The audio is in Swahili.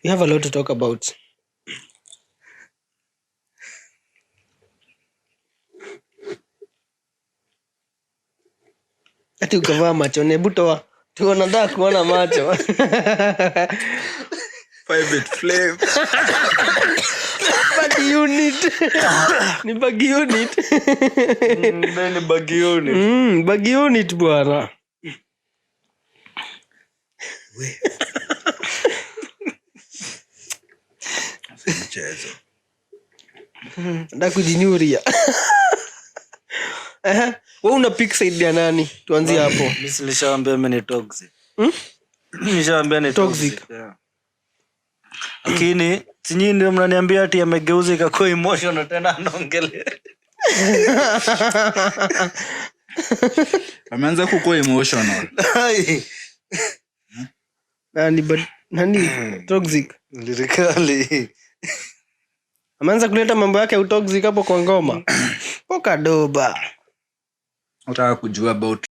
We have a lot to talk about. Ati ukavaa macho, hebu toa. Tunataka kuona macho. 5-bit flame. Bag unit. Ni bag unit. Nani bag unit? Bag unit bwana. Mchezo. Ndio kujinyuria. Wewe una pick side ya nani? Tuanzie hapo. Mimi nilishaambia mimi ni toxic. Nilishaambia ni toxic. Lakini nyinyi ndio mnaniambia ati amegeuza ikakuwa emotional tena anaongelea. Ameanza kukuwa emotional. Nani toxic? Lirikali. Ameanza kuleta mambo yake utoxic hapo kwa ngoma. Poka doba. Unataka kujua about